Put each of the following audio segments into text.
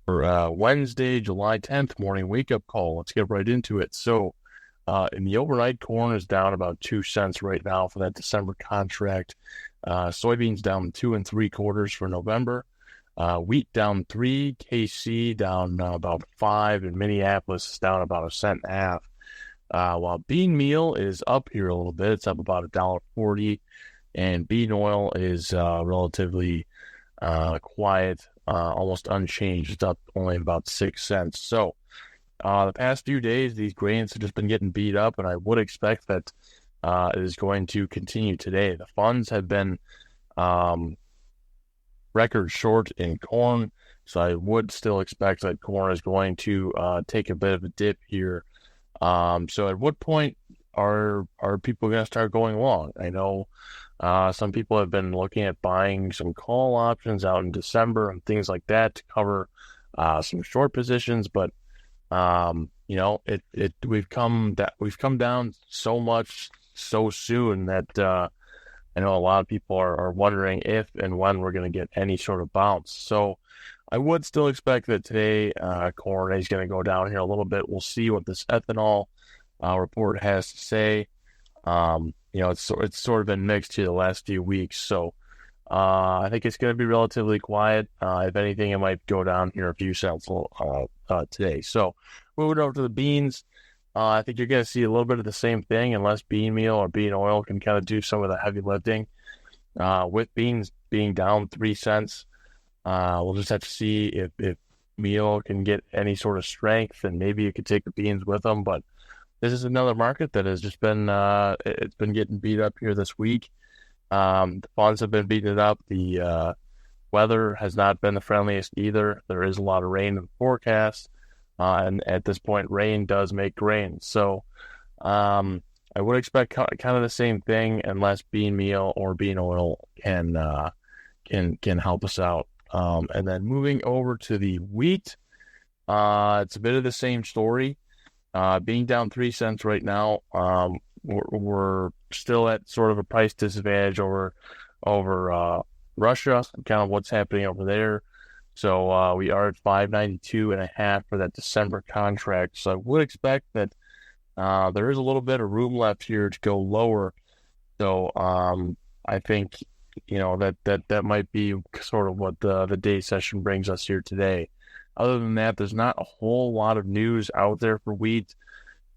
For Wednesday, July 10th morning wake-up call. Let's get right into it. So, in the overnight, corn is down about 2 cents right now for that December contract. Soybeans down 2 3/4 for November. Wheat down 3, KC down about 5, and Minneapolis is down about 1.5 cents. While bean meal is up here a little bit, it's up about $1.40, and bean oil is relatively quiet, almost unchanged. It's up only about 6 cents. So the past few days, these grains have just been getting beat up, and I would expect that it is going to continue today. The funds have been record short in corn, so I would still expect that corn is going to take a bit of a dip here. So at what point are people going to start going long? I know some people have been looking at buying some call options out in December and things like that to cover some short positions, but we've come down so much so soon that I know a lot of people are wondering if and when we're going to get any sort of bounce. So I would still expect that today corn is going to go down here a little bit. We'll see what this ethanol report has to say. It's sort of been mixed here the last few weeks. So I think it's going to be relatively quiet. If anything, it might go down here a few cents today. So moving over to the beans. I think you're going to see a little bit of the same thing unless bean meal or bean oil can kind of do some of the heavy lifting. With beans being down 3 cents, we'll just have to see if meal can get any sort of strength, and maybe you could take the beans with them. But this is another market that has just been it's been getting beat up here this week. The funds have been beating it up. The weather has not been the friendliest either. There is a lot of rain in the forecast. And at this point, rain does make grain. So I would expect kind of the same thing unless bean meal or bean oil can help us out. And then moving over to the wheat, it's a bit of the same story. Being down 3 cents right now, we're still at sort of a price disadvantage over Russia, kind of what's happening over there. So we are at 592.5 for that December contract. So I would expect that there is a little bit of room left here to go lower. So I think that might be sort of what the day session brings us here today. Other than that, there's not a whole lot of news out there for wheat.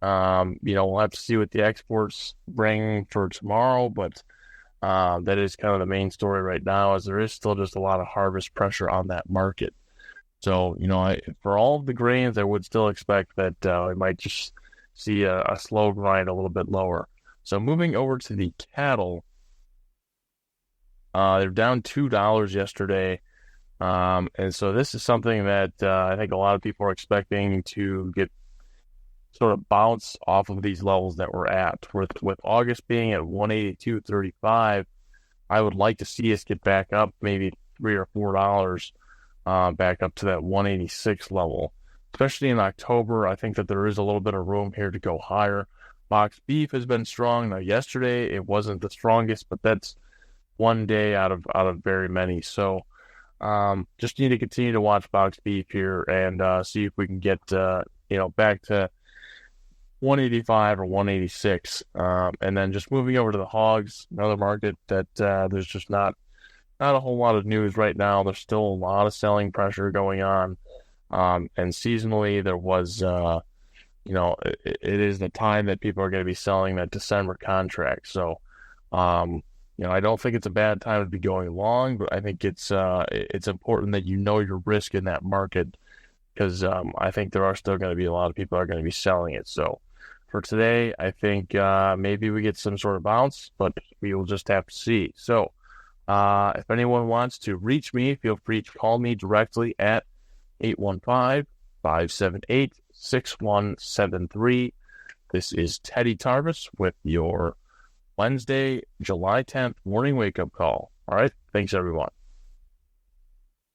We'll have to see what the exports bring for tomorrow, but that is kind of the main story right now, as there is still just a lot of harvest pressure on that market. So, for all of the grains, I would still expect that we might just see a slow grind a little bit lower. So moving over to the cattle, they're down $2 yesterday. And so this is something that I think a lot of people are expecting to get sort of bounce off of these levels that we're at. With August being at 182.35, I would like to see us get back up maybe $3 or $4 back up to that 186 level. Especially in October, I think that there is a little bit of room here to go higher. Box beef has been strong. Now, yesterday it wasn't the strongest, but that's one day out of very many. So just need to continue to watch box beef here and see if we can get back to 185 or 186. And then just moving over to the hogs, another market that there's just not a whole lot of news right now. There's still a lot of selling pressure going on. And seasonally, there was, it is the time that people are going to be selling that December contract. So, I don't think it's a bad time to be going long, but I think it's important that you know your risk in that market, because I think there are still going to be a lot of people that are going to be selling it. So for today, I think maybe we get some sort of bounce, but we will just have to see. So if anyone wants to reach me, feel free to call me directly at 815-578-6173. This is Teddy Tarvis with your Wednesday, July 10th morning wake-up call. All right. Thanks, everyone.